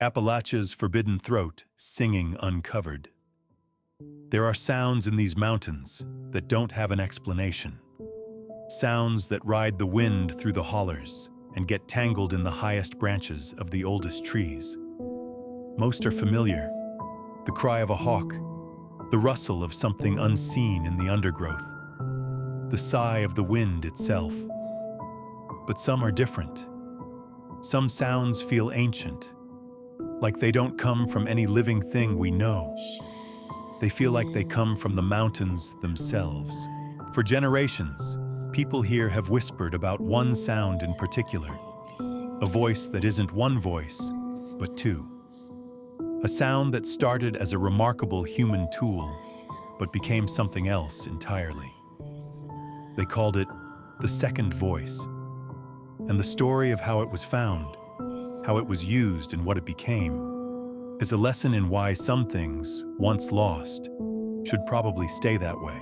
Appalachia's forbidden throat, singing uncovered. There are sounds in these mountains that don't have an explanation. Sounds that ride the wind through the hollers and get tangled in the highest branches of the oldest trees. Most are familiar: the cry of a hawk, the rustle of something unseen in the undergrowth, the sigh of the wind itself. But some are different. Some sounds feel ancient, like they don't come from any living thing we know. They feel like they come from the mountains themselves. For generations, people here have whispered about one sound in particular, a voice that isn't one voice, but two. A sound that started as a remarkable human tool, but became something else entirely. They called it the second voice. And the story of how it was found, how it was used, and what it became, is a lesson in why some things, once lost, should probably stay that way.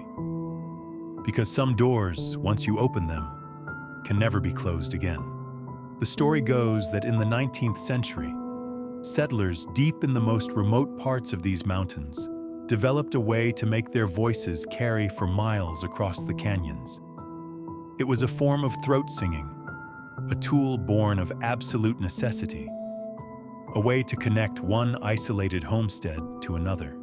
Because some doors, once you open them, can never be closed again. The story goes that in the 19th century, settlers deep in the most remote parts of these mountains developed a way to make their voices carry for miles across the canyons. It was a form of throat singing, a tool born of absolute necessity, a way to connect one isolated homestead to another.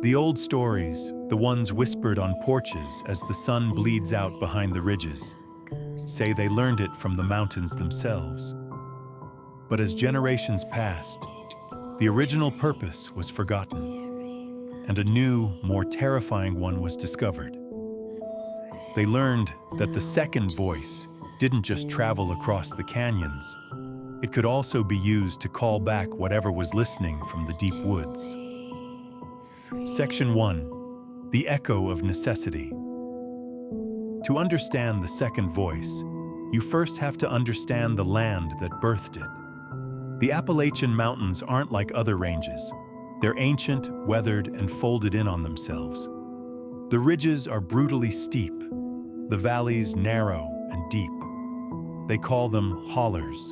The old stories, the ones whispered on porches as the sun bleeds out behind the ridges, say they learned it from the mountains themselves. But as generations passed, the original purpose was forgotten, and a new, more terrifying one was discovered. They learned that the second voice didn't just travel across the canyons. It could also be used to call back whatever was listening from the deep woods. Section 1. The Echo of Necessity. To understand the second voice, you first have to understand the land that birthed it. The Appalachian Mountains aren't like other ranges. They're ancient, weathered, and folded in on themselves. The ridges are brutally steep, the valleys narrow and deep. They call them hollers,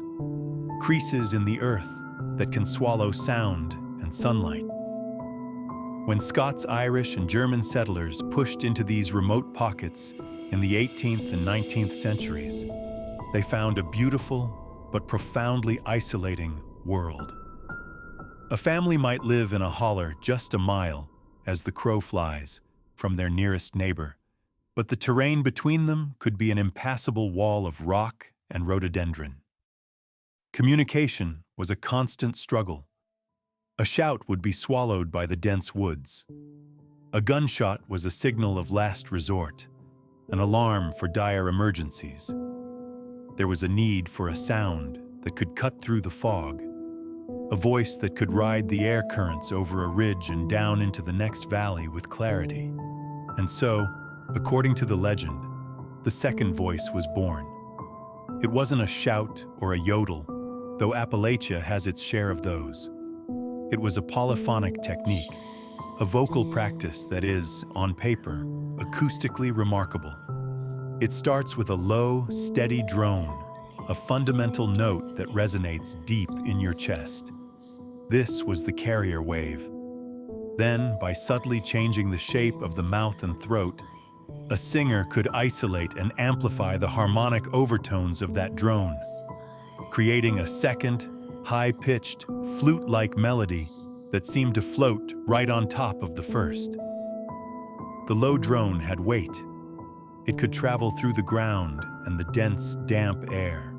creases in the earth that can swallow sound and sunlight. When Scots, Irish, and German settlers pushed into these remote pockets in the 18th and 19th centuries, they found a beautiful but profoundly isolating world. A family might live in a holler just a mile, as the crow flies, from their nearest neighbor, but the terrain between them could be an impassable wall of rock and rhododendron. Communication was a constant struggle. A shout would be swallowed by the dense woods. A gunshot was a signal of last resort, an alarm for dire emergencies. There was a need for a sound that could cut through the fog, a voice that could ride the air currents over a ridge and down into the next valley with clarity. And so, according to the legend, the second voice was born. It wasn't a shout or a yodel, though Appalachia has its share of those. It was a polyphonic technique, a vocal practice that is, on paper, acoustically remarkable. It starts with a low, steady drone, a fundamental note that resonates deep in your chest. This was the carrier wave. Then, by subtly changing the shape of the mouth and throat, a singer could isolate and amplify the harmonic overtones of that drone, creating a second, high-pitched, flute-like melody that seemed to float right on top of the first. The low drone had weight. It could travel through the ground and the dense, damp air.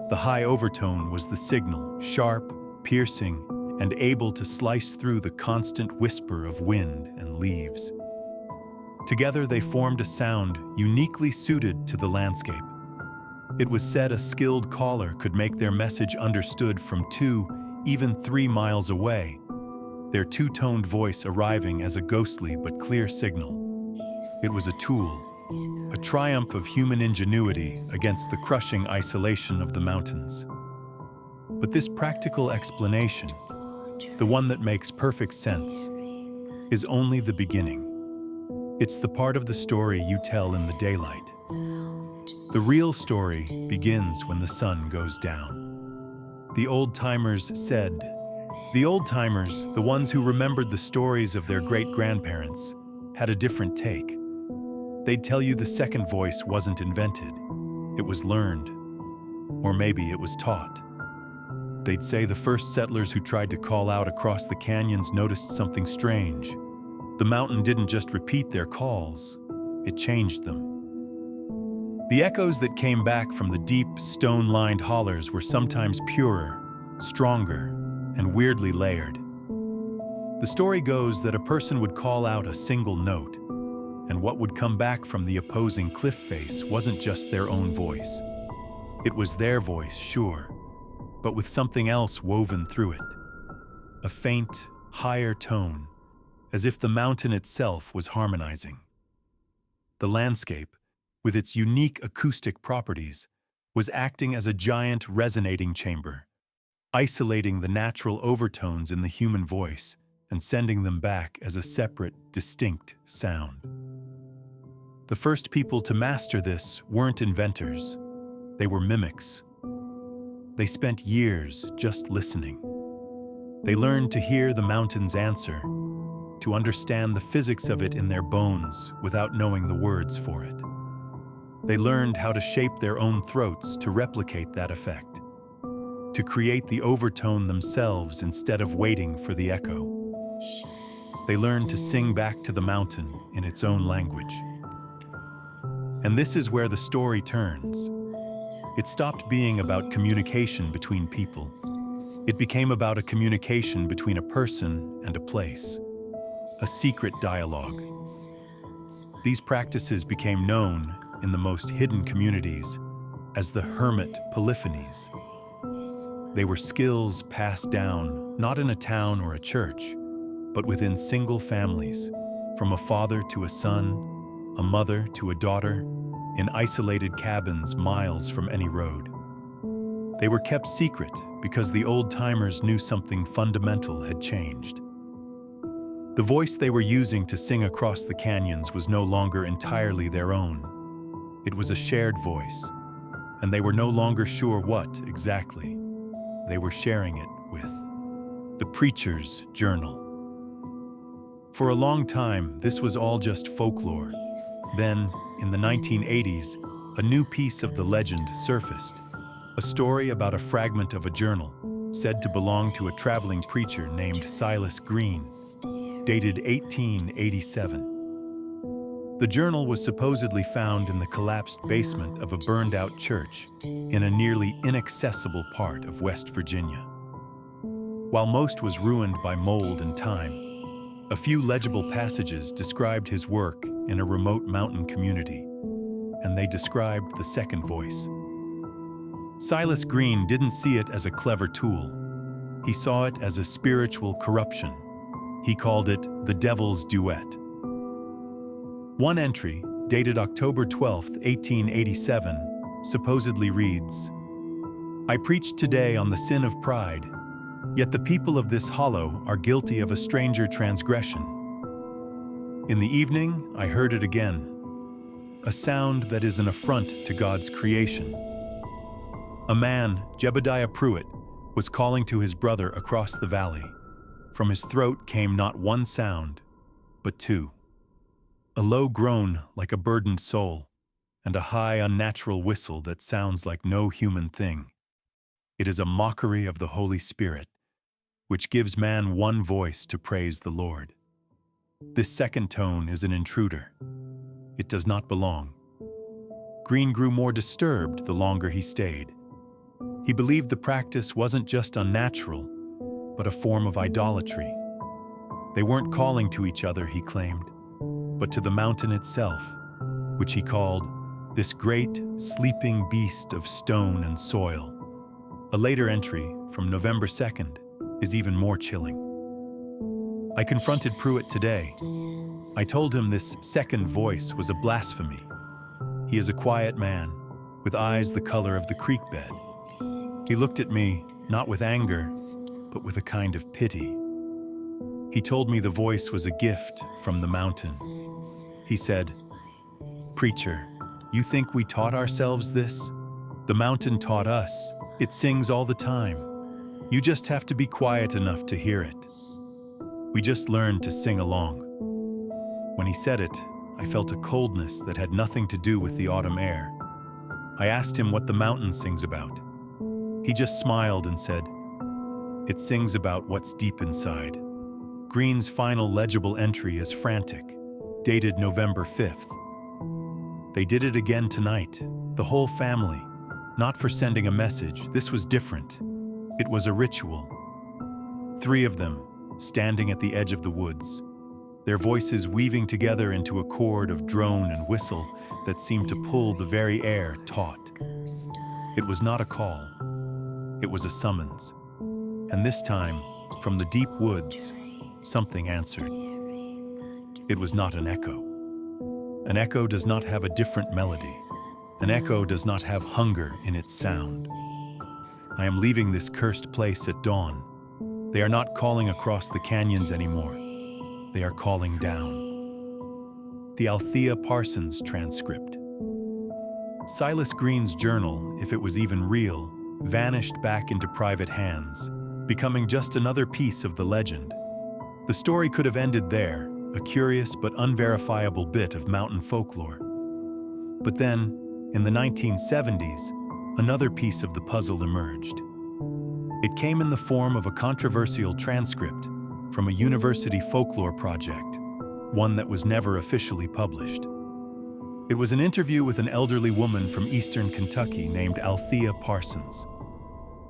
The high overtone was the signal, sharp, piercing, and able to slice through the constant whisper of wind and leaves. Together they formed a sound uniquely suited to the landscape. It was said a skilled caller could make their message understood from 2, even 3 miles away, their two-toned voice arriving as a ghostly but clear signal. It was a tool, a triumph of human ingenuity against the crushing isolation of the mountains. But this practical explanation, the one that makes perfect sense, is only the beginning. It's the part of the story you tell in the daylight. The real story begins when the sun goes down. The old-timers said. The old-timers, the ones who remembered the stories of their great-grandparents, had a different take. They'd tell you the second voice wasn't invented. It was learned. Or maybe it was taught. They'd say the first settlers who tried to call out across the canyons noticed something strange. The mountain didn't just repeat their calls, it changed them. The echoes that came back from the deep, stone-lined hollers were sometimes purer, stronger, and weirdly layered. The story goes that a person would call out a single note, and what would come back from the opposing cliff face wasn't just their own voice. It was their voice, sure, but with something else woven through it. A faint, higher tone, as if the mountain itself was harmonizing. The landscape, with its unique acoustic properties, was acting as a giant resonating chamber, isolating the natural overtones in the human voice and sending them back as a separate, distinct sound. The first people to master this weren't inventors, they were mimics. They spent years just listening. They learned to hear the mountain's answer, to understand the physics of it in their bones without knowing the words for it. They learned how to shape their own throats to replicate that effect, to create the overtone themselves instead of waiting for the echo. They learned to sing back to the mountain in its own language. And this is where the story turns. It stopped being about communication between people. It became about a communication between a person and a place, a secret dialogue. These practices became known in the most hidden communities as the hermit polyphonies. They were skills passed down not in a town or a church, but within single families, from a father to a son, a mother to a daughter, in isolated cabins miles from any road. They were kept secret because the old-timers knew something fundamental had changed. The voice they were using to sing across the canyons was no longer entirely their own. It was a shared voice, and they were no longer sure what, exactly, they were sharing it with. The preacher's journal. For a long time, this was all just folklore. Then, in the 1980s, a new piece of the legend surfaced, a story about a fragment of a journal said to belong to a traveling preacher named Silas Green, dated 1887. The journal was supposedly found in the collapsed basement of a burned-out church in a nearly inaccessible part of West Virginia. While most was ruined by mold and time, a few legible passages described his work in a remote mountain community, and they described the second voice. Silas Green didn't see it as a clever tool. He saw it as a spiritual corruption. He called it the Devil's Duet. One entry, dated October 12, 1887, supposedly reads, "I preached today on the sin of pride, yet the people of this hollow are guilty of a stranger transgression. In the evening, I heard it again, a sound that is an affront to God's creation. A man, Jebediah Pruitt, was calling to his brother across the valley. From his throat came not one sound, but two. A low groan like a burdened soul, and a high, unnatural whistle that sounds like no human thing. It is a mockery of the Holy Spirit, which gives man one voice to praise the Lord. This second tone is an intruder. It does not belong." Green grew more disturbed the longer he stayed. He believed the practice wasn't just unnatural, but a form of idolatry. They weren't calling to each other, he claimed, but to the mountain itself, which he called this great, sleeping beast of stone and soil. A later entry, from November 2nd, is even more chilling. "I confronted Pruitt today. I told him this second voice was a blasphemy. He is a quiet man, with eyes the color of the creek bed. He looked at me, not with anger, but with a kind of pity. He told me the voice was a gift from the mountain. He said, 'Preacher, you think we taught ourselves this? The mountain taught us. It sings all the time. You just have to be quiet enough to hear it. We just learned to sing along." When he said it, I felt a coldness that had nothing to do with the autumn air. I asked him what the mountain sings about. He just smiled and said, "It sings about what's deep inside." Green's final legible entry is frantic, dated November 5th. "They did it again tonight, the whole family. Not for sending a message, this was different. It was a ritual. 3 of them, standing at the edge of the woods, their voices weaving together into a chord of drone and whistle that seemed to pull the very air taut. It was not a call. It was a summons. And this time, from the deep woods, something answered. It was not an echo. An echo does not have a different melody. An echo does not have hunger in its sound. I am leaving this cursed place at dawn. They are not calling across the canyons anymore. They are calling down." The Althea Parsons transcript. Silas Green's journal, if it was even real, vanished back into private hands, becoming just another piece of the legend. The story could have ended there, a curious but unverifiable bit of mountain folklore. But then, in the 1970s, another piece of the puzzle emerged. It came in the form of a controversial transcript from a university folklore project, one that was never officially published. It was an interview with an elderly woman from eastern Kentucky named Althea Parsons.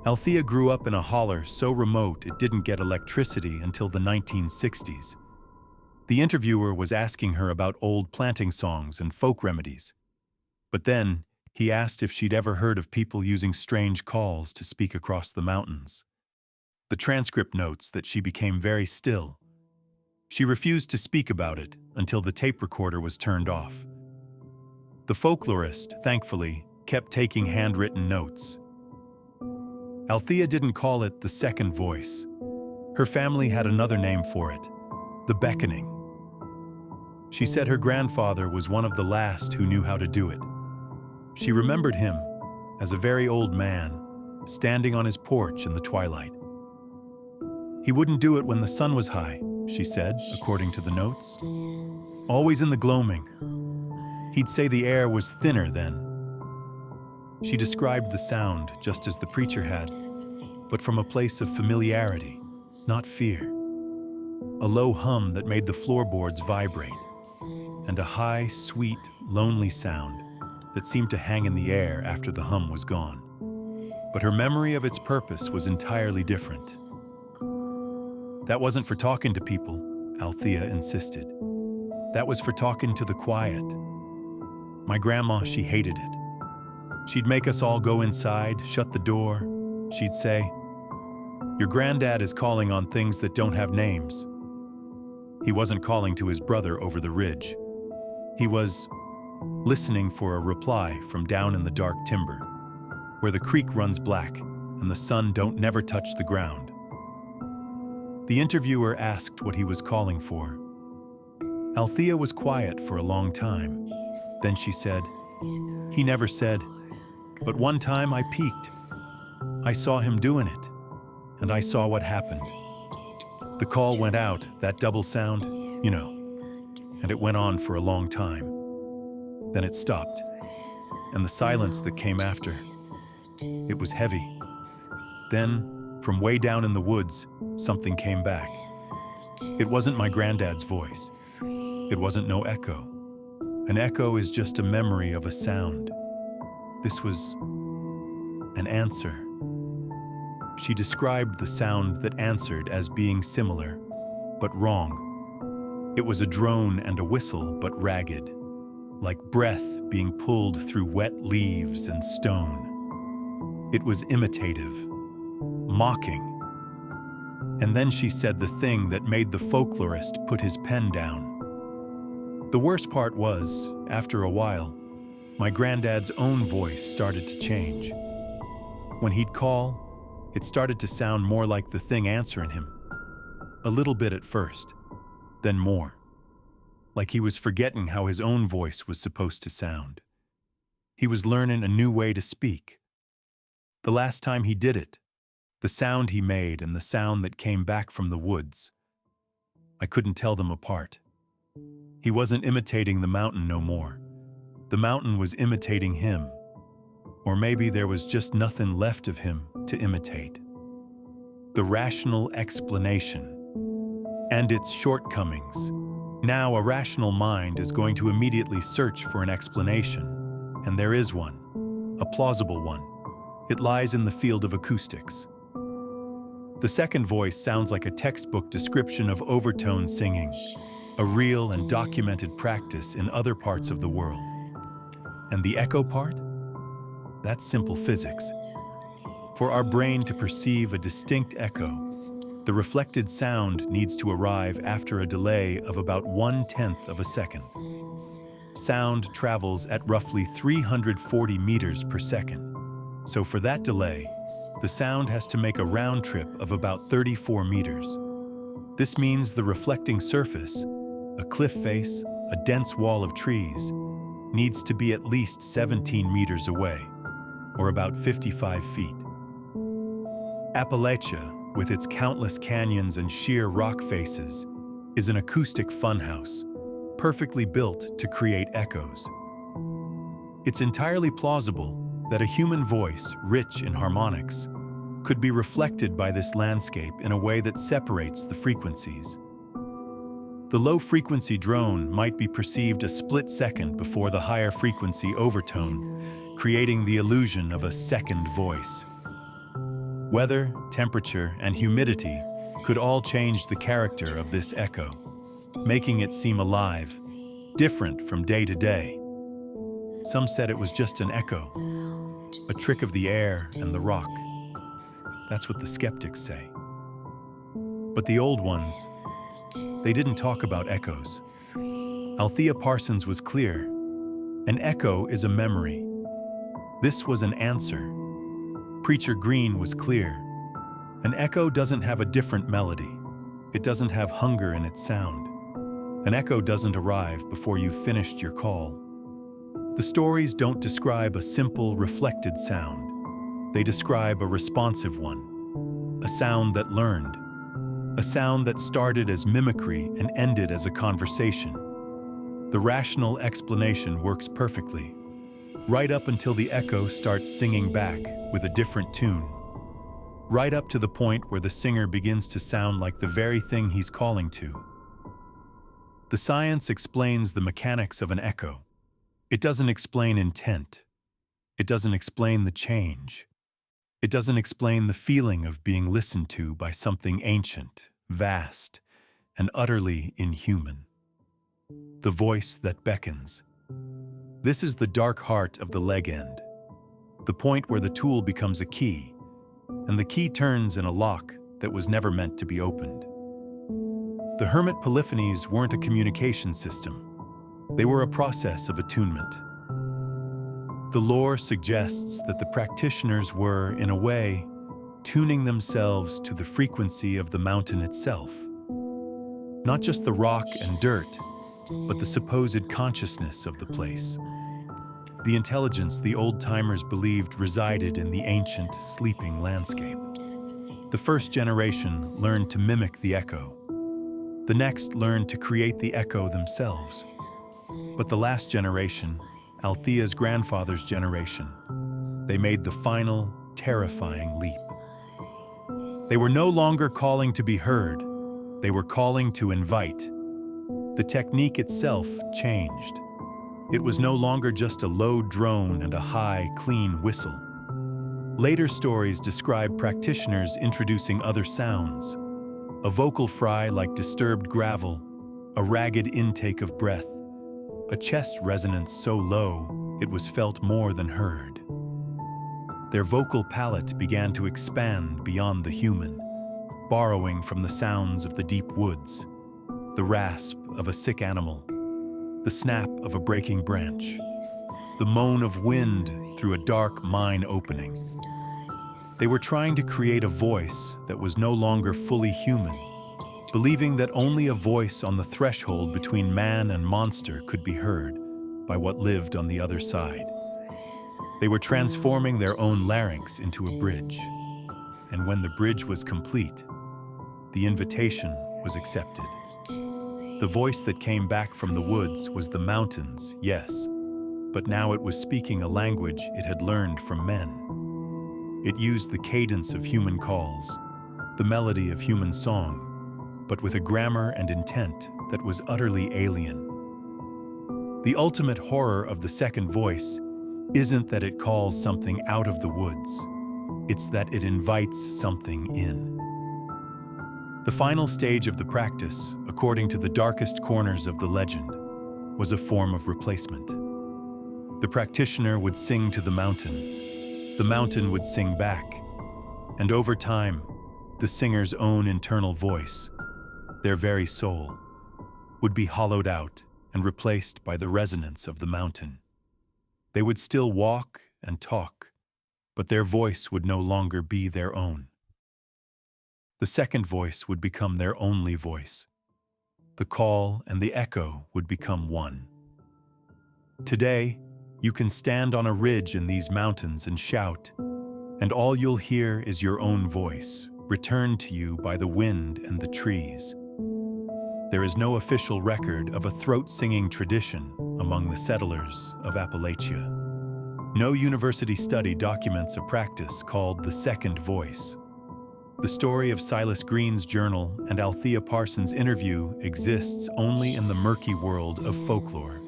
Althea grew up in a holler so remote it didn't get electricity until the 1960s. The interviewer was asking her about old planting songs and folk remedies. But then, he asked if she'd ever heard of people using strange calls to speak across the mountains. The transcript notes that she became very still. She refused to speak about it until the tape recorder was turned off. The folklorist, thankfully, kept taking handwritten notes. Althea didn't call it the second voice. Her family had another name for it, the beckoning. She said her grandfather was one of the last who knew how to do it. She remembered him as a very old man, standing on his porch in the twilight. He wouldn't do it when the sun was high, she said, according to the notes. Always in the gloaming. He'd say the air was thinner then. She described the sound just as the preacher had, but from a place of familiarity, not fear. A low hum that made the floorboards vibrate, and a high, sweet, lonely sound that seemed to hang in the air after the hum was gone. But her memory of its purpose was entirely different. That wasn't for talking to people, Althea insisted. That was for talking to the quiet. My grandma, she hated it. She'd make us all go inside, shut the door. She'd say, "Your granddad is calling on things that don't have names." He wasn't calling to his brother over the ridge. He was listening for a reply from down in the dark timber, where the creek runs black and the sun don't never touch the ground. The interviewer asked what he was calling for. Althea was quiet for a long time. Then she said, "He never said, but one time I peeked. I saw him doing it, and I saw what happened. The call went out, that double sound, you know, and it went on for a long time. Then it stopped, and the silence that came after, it was heavy. Then, from way down in the woods, something came back. It wasn't my granddad's voice. It wasn't no echo. An echo is just a memory of a sound. This was an answer." She described the sound that answered as being similar, but wrong. It was a drone and a whistle, but ragged, like breath being pulled through wet leaves and stone. It was imitative, mocking. And then she said the thing that made the folklorist put his pen down. The worst part was, after a while, my granddad's own voice started to change. When he'd call, it started to sound more like the thing answering him. A little bit at first, then more. Like he was forgetting how his own voice was supposed to sound. He was learning a new way to speak. The last time he did it, The sound he made and the sound that came back from the woods. I couldn't tell them apart. He wasn't imitating the mountain no more. The mountain was imitating him. Or maybe there was just nothing left of him to imitate. The rational explanation and its shortcomings. Now a rational mind is going to immediately search for an explanation, and there is one, a plausible one. It lies in the field of acoustics. The second voice sounds like a textbook description of overtone singing, a real and documented practice in other parts of the world. And the echo part? That's simple physics. For our brain to perceive a distinct echo, the reflected sound needs to arrive after a delay of about 1/10 of a second. Sound travels at roughly 340 meters per second. So for that delay, the sound has to make a round trip of about 34 meters. This means the reflecting surface, a cliff face, a dense wall of trees, needs to be at least 17 meters away, or about 55 feet. Appalachia, with its countless canyons and sheer rock faces, is an acoustic funhouse, perfectly built to create echoes. It's entirely plausible that a human voice, rich in harmonics, could be reflected by this landscape in a way that separates the frequencies. The low-frequency drone might be perceived a split second before the higher frequency overtone, creating the illusion of a second voice. Weather, temperature, and humidity could all change the character of this echo, making it seem alive, different from day to day. Some said it was just an echo, a trick of the air and the rock. That's what the skeptics say. But the old ones, they didn't talk about echoes. Althea Parsons was clear. An echo is a memory. This was an answer. Preacher Green was clear. An echo doesn't have a different melody. It doesn't have hunger in its sound. An echo doesn't arrive before you've finished your call. The stories don't describe a simple, reflected sound. They describe a responsive one, a sound that learned, a sound that started as mimicry and ended as a conversation. The rational explanation works perfectly, right up until the echo starts singing back with a different tune, right up to the point where the singer begins to sound like the very thing he's calling to. The science explains the mechanics of an echo. It doesn't explain intent. It doesn't explain the change. It doesn't explain the feeling of being listened to by something ancient, vast, and utterly inhuman. The voice that beckons. This is the dark heart of the leg end, the point where the tool becomes a key, and the key turns in a lock that was never meant to be opened. The hermit polyphonies weren't a communication system. They were a process of attunement. The lore suggests that the practitioners were, in a way, tuning themselves to the frequency of the mountain itself. Not just the rock and dirt, but the supposed consciousness of the place. The intelligence the old-timers believed resided in the ancient, sleeping landscape. The first generation learned to mimic the echo. The next learned to create the echo themselves. But the last generation, Althea's grandfather's generation, they made the final, terrifying leap. They were no longer calling to be heard. They were calling to invite. The technique itself changed. It was no longer just a low drone and a high, clean whistle. Later stories describe practitioners introducing other sounds. A vocal fry like disturbed gravel, a ragged intake of breath, a chest resonance so low it was felt more than heard. Their vocal palette began to expand beyond the human, borrowing from the sounds of the deep woods, the rasp of a sick animal, the snap of a breaking branch, the moan of wind through a dark mine opening. They were trying to create a voice that was no longer fully human, believing that only a voice on the threshold between man and monster could be heard by what lived on the other side. They were transforming their own larynx into a bridge. and when the bridge was complete, the invitation was accepted. The voice that came back from the woods was the mountains, yes, but now it was speaking a language it had learned from men. It used the cadence of human calls, the melody of human song, but with a grammar and intent that was utterly alien. The ultimate horror of the second voice isn't that it calls something out of the woods, it's that it invites something in. The final stage of the practice, according to the darkest corners of the legend, was a form of replacement. The practitioner would sing to the mountain would sing back, and over time, the singer's own internal voice, their very soul, would be hollowed out and replaced by the resonance of the mountain. They would still walk and talk, but their voice would no longer be their own. The second voice would become their only voice. The call and the echo would become one. Today, you can stand on a ridge in these mountains and shout, and all you'll hear is your own voice, returned to you by the wind and the trees. There is no official record of a throat-singing tradition among the settlers of Appalachia. No university study documents a practice called the second voice. The story of Silas Green's journal and Althea Parsons' interview exists only in the murky world of folklore,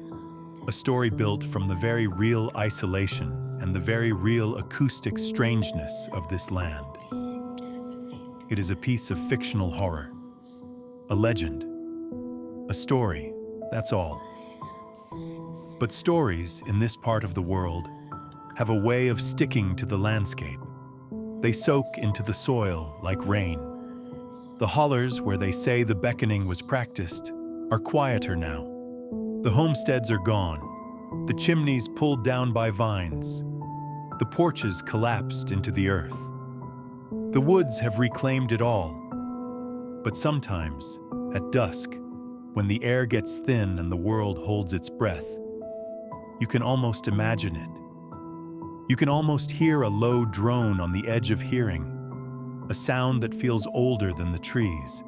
a story built from the very real isolation and the very real acoustic strangeness of this land. It is a piece of fictional horror, a legend, a story, that's all. But stories in this part of the world have a way of sticking to the landscape. They soak into the soil like rain. The hollers where they say the beckoning was practiced are quieter now. The homesteads are gone, the chimneys pulled down by vines, the porches collapsed into the earth. The woods have reclaimed it all. But sometimes, at dusk, when the air gets thin and the world holds its breath, you can almost imagine it. You can almost hear a low drone on the edge of hearing, a sound that feels older than the trees.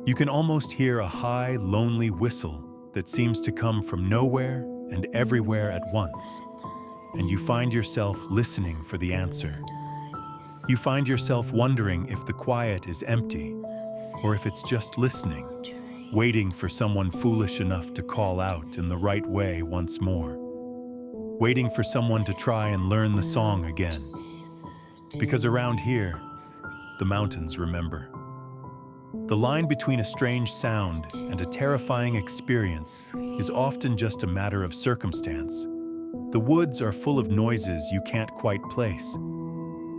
You can almost hear a high, lonely whistle that seems to come from nowhere and everywhere at once. And you find yourself listening for the answer. You find yourself wondering if the quiet is empty, or if it's just listening, waiting for someone foolish enough to call out in the right way once more. Waiting for someone to try and learn the song again. Because around here, the mountains remember. The line between a strange sound and a terrifying experience is often just a matter of circumstance. The woods are full of noises you can't quite place.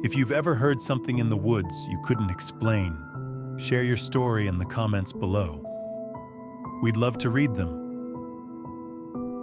If you've ever heard something in the woods you couldn't explain, share your story in the comments below. We'd love to read them.